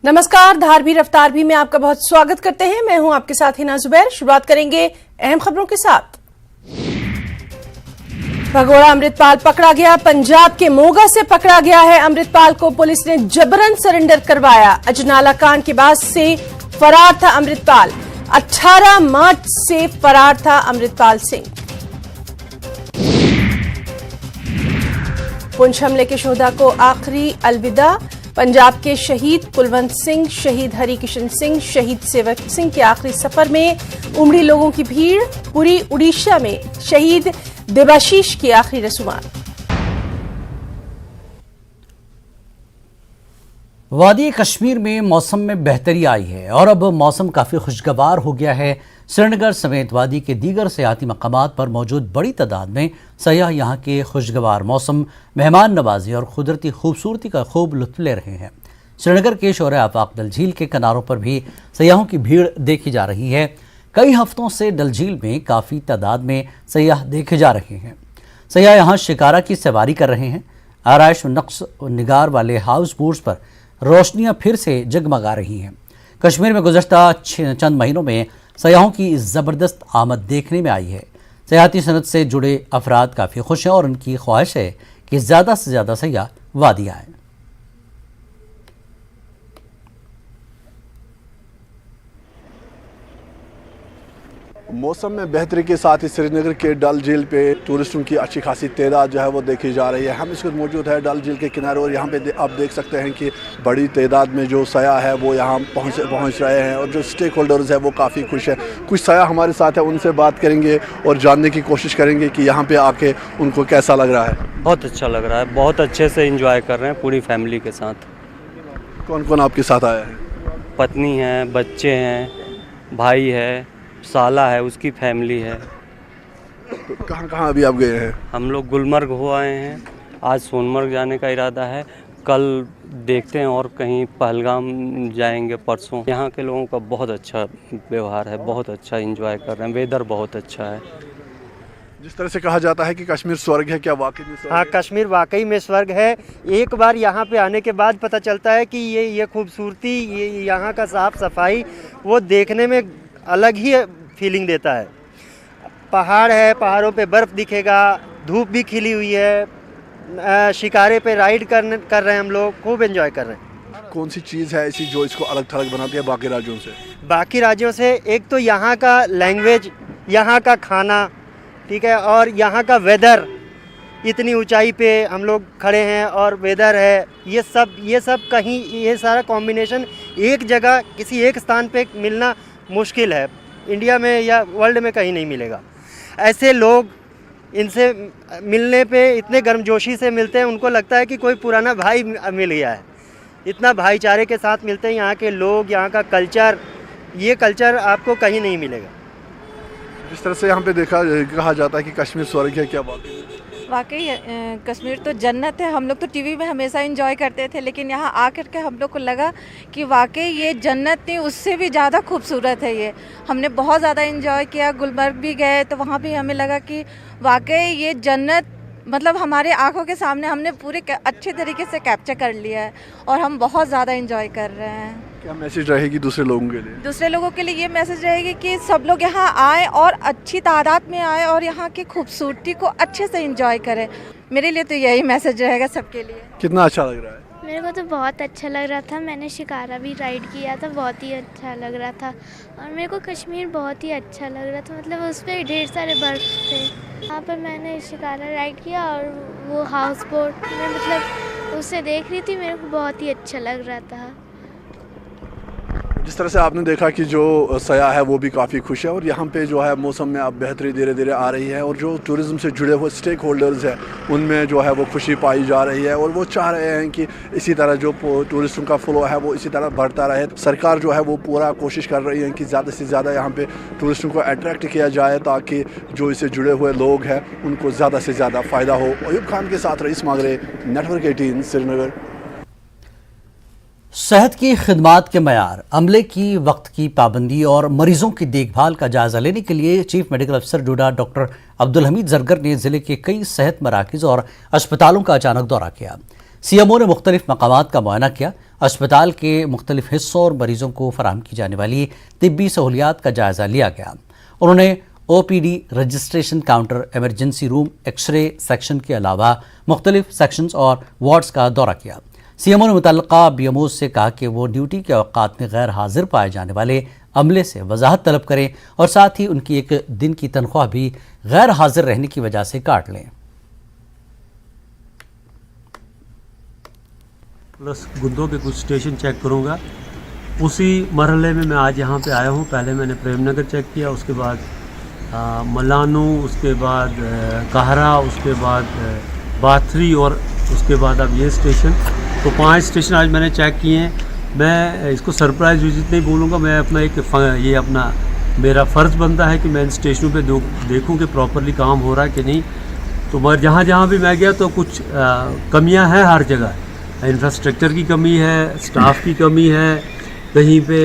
नमस्कार, धार रफ्तार भी में आपका बहुत स्वागत करते हैं। मैं हूं आपके साथ हिना जुबैर। शुरुआत करेंगे अहम खबरों के साथ। भगोड़ा अमृतपाल पकड़ा गया। पंजाब के मोगा से पकड़ा गया है। अमृतपाल को पुलिस ने जबरन सरेंडर करवाया। अजनाला कांड के बाद से फरार था अमृतपाल। 18 मार्च से फरार था अमृतपाल सिंह। पुंछ हमले के शोधा को आखिरी अलविदा। पंजाब के शहीद कुलवंत सिंह, शहीद हरिकिशन सिंह, शहीद सेवक सिंह के आखिरी सफर में उमड़ी लोगों की भीड़। पूरी उड़ीसा में शहीद देबाशीष की आखिरी रसूमात। वादी कश्मीर में मौसम में बेहतरी आई है और अब मौसम काफ़ी खुशगवार हो गया है। श्रीनगर समेत वादी के दीगर सयाहती मकामात पर मौजूद बड़ी तादाद में सयाह यहाँ के खुशगवार मौसम, मेहमान नवाजी और कुदरती खूबसूरती का खूब लुत्फ ले रहे हैं। श्रीनगर के शोर आफाक डल झील के किनारों पर भी सयाहों की भीड़ देखी जा रही है। कई हफ्तों से डल झील में काफ़ी तादाद में सयाह देखे जा रहे हैं। सयाह यहाँ शिकारा की सवारी कर रहे हैं। आराइश नक्श निगार वाले हाउस बोट्स पर रोशनियां फिर से जगमगा रही हैं। कश्मीर में गुज़श्ता चंद महीनों में सयाहों की ज़बरदस्त आमद देखने में आई है। सयाहती सनत से जुड़े अफराद काफ़ी खुश हैं और उनकी ख्वाहिश है कि ज़्यादा से ज़्यादा सयाह वादी आएँ। मौसम में बेहतरी के साथ ही श्रीनगर के डल झील पे टूरिस्टों की अच्छी खासी तादाद जो है वो देखी जा रही है। हम इस वक्त मौजूद है डल झील के किनारे और यहाँ पे आप देख सकते हैं कि बड़ी तादाद में जो सयाह है वो यहाँ पहुँच रहे हैं और जो स्टेक होल्डर्स है वो काफ़ी खुश है। कुछ सयाह हमारे साथ है, उनसे बात करेंगे और जानने की कोशिश करेंगे कि यहाँ पर आके उनको कैसा लग रहा है। बहुत अच्छा लग रहा है, बहुत अच्छे से इंजॉय कर रहे हैं पूरी फैमिली के साथ। कौन कौन आपके साथ आया है? पत्नी है, बच्चे हैं, भाई है, साला है, उसकी फैमिली है। तो कहाँ अभी आप गए हैं? हम लोग गुलमर्ग हो आए हैं। आज सोनमर्ग जाने का इरादा है। कल देखते हैं और कहीं पहलगाम जाएंगे परसों। यहाँ के लोगों का बहुत अच्छा व्यवहार है, बहुत अच्छा एंजॉय कर रहे हैं। वेदर बहुत अच्छा है। जिस तरह से कहा जाता है कि कश्मीर स्वर्ग है, क्या वाकई में स्वर्ग? हाँ, कश्मीर वाकई में स्वर्ग है। एक बार यहाँ पे आने के बाद पता चलता है कि ये खूबसूरती, ये यहाँ का साफ सफाई वो देखने में अलग ही फीलिंग देता है। पहाड़ है, पहाड़ों पे बर्फ़ दिखेगा, धूप भी खिली हुई है। शिकारे पे राइड कर रहे हैं हम लोग, खूब एंजॉय कर रहे हैं। कौन सी चीज़ है ऐसी जो इसको अलग थलग बनाती है बाकी राज्यों से? बाकी राज्यों से एक तो यहाँ का लैंग्वेज, यहाँ का खाना, ठीक है, और यहाँ का वेदर। इतनी ऊंचाई पे हम लोग खड़े हैं और वेदर है, ये सब कहीं, ये सारा कॉम्बिनेशन एक जगह किसी एक स्थान पे मिलना मुश्किल है। इंडिया में या वर्ल्ड में कहीं नहीं मिलेगा। ऐसे लोग इनसे मिलने पे इतने गर्मजोशी से मिलते हैं, उनको लगता है कि कोई पुराना भाई मिल गया है। इतना भाईचारे के साथ मिलते हैं यहाँ के लोग, यहाँ का कल्चर, ये कल्चर आपको कहीं नहीं मिलेगा। जिस तरह से यहाँ पे कहा जाता है कि कश्मीर स्वर्ग है, क्या बात है? वाकई कश्मीर तो जन्नत है। हम लोग तो टीवी में हमेशा एंजॉय करते थे, लेकिन यहाँ आकर के हम लोग को लगा कि वाकई ये जन्नत नहीं, उससे भी ज़्यादा खूबसूरत है ये। हमने बहुत ज़्यादा एंजॉय किया। गुलमर्ग भी गए तो वहाँ भी हमें लगा कि वाकई ये जन्नत मतलब हमारे आंखों के सामने हमने पूरे अच्छे तरीके से कैप्चर कर लिया है और हम बहुत ज़्यादा एंजॉय कर रहे हैं। क्या मैसेज रहेगी दूसरे लोगों के लिए? दूसरे लोगों के लिए ये मैसेज रहेगी कि सब लोग यहाँ आए और अच्छी तादाद में आए और यहाँ की खूबसूरती को अच्छे से एंजॉय करें। मेरे लिए तो यही मैसेज रहेगा सबके लिए। कितना अच्छा लग रहा है? मेरे को तो बहुत अच्छा लग रहा था। मैंने शिकारा भी राइड किया था, बहुत ही अच्छा लग रहा था। और मेरे को कश्मीर बहुत ही अच्छा लग रहा था, मतलब उस पर ढेर सारे बर्फ थे। वहाँ पर मैंने शिकारा राइड किया और वो हाउस बोट में मतलब उसे देख रही थी, मेरे को बहुत ही अच्छा लग रहा था। जिस तरह से आपने देखा कि जो सयाह है वो भी काफ़ी खुश है और यहाँ पे जो है मौसम में अब बेहतरी धीरे धीरे आ रही है और जो टूरिज़्म से जुड़े हुए स्टेक होल्डर्स हैं उनमें जो है वो खुशी पाई जा रही है और वो चाह रहे हैं कि इसी तरह जो टूरिस्टों का फ्लो है वो इसी तरह बढ़ता रहे। सरकार जो है वो पूरा कोशिश कर रही है कि ज़्यादा से ज़्यादा यहाँ पे टूरिस्टों को अट्रैक्ट किया जाए ताकि जो इससे जुड़े हुए लोग हैं उनको ज़्यादा से ज़्यादा फ़ायदा हो। अयूब खान के साथ रईस मागरे, नेटवर्क 18, श्रीनगर। सेहत की खिदमात के मयार, अमले की वक्त की पाबंदी और मरीजों की देखभाल का जायजा लेने के लिए चीफ मेडिकल अफसर डोडा डॉक्टर अब्दुल हमीद जरगर ने जिले के कई सेहत मराकज़ और अस्पतालों का अचानक दौरा किया। सीएमओ ने मुख्तलिफ मकामात का मुआयना किया अस्पताल के मुख्तलिफ हिस्सों और मरीजों को फराहम की जाने वाली तिब्बी सहूलियात का जायजा लिया गया। उन्होंने OPD registration counter, emergency room, x-ray section के अलावा मुख्तलिफ सेक्शंस और वार्ड्स का दौरा किया। CMO ने मुतल्लिका BMOs से कहा कि वो ड्यूटी के औकात में गैर हाजिर पाए जाने वाले अमले से वजाहत तलब करें और साथ ही उनकी एक दिन की तनख्वाह भी गैर हाजिर रहने की वजह से काट लें। प्लस गुद्दों के कुछ स्टेशन चेक करूँगा। उसी मरहले में मैं आज यहाँ पे आया हूँ। पहले मैंने प्रेम नगर चेक किया, उसके बाद मलानू, उसके बाद कहरा, उसके बाद बाथरी और उसके बाद अब ये स्टेशन। तो 5 स्टेशन आज मैंने चेक किए हैं। मैं इसको सरप्राइज़ विजिट नहीं बोलूँगा, मैं अपना मेरा फ़र्ज़ बनता है कि मैं इन स्टेशनों पे देखूँ कि प्रॉपरली काम हो रहा है कि नहीं। तो मगर जहाँ भी मैं गया तो कुछ कमियाँ हैं हर जगह। इंफ्रास्ट्रक्चर की कमी है, स्टाफ की कमी है, कहीं पे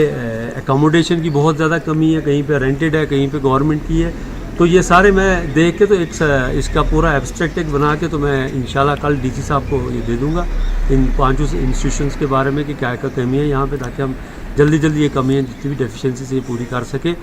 एकोमोडेशन की बहुत ज़्यादा कमी है, कहीं पे रेंटेड है, कहीं पे गवर्नमेंट की है। तो ये सारे मैं देख के तो इसका पूरा एब्स्ट्रैक्ट एक बना के तो मैं इंशाल्लाह कल DC साहब को ये दे दूँगा इन 5 इंस्टीट्यूशंस के बारे में कि क्या क्या कमी है यहाँ पे, ताकि हम जल्दी ये कमियाँ जितनी भी डेफिशिएंसी से पूरी कर सकें।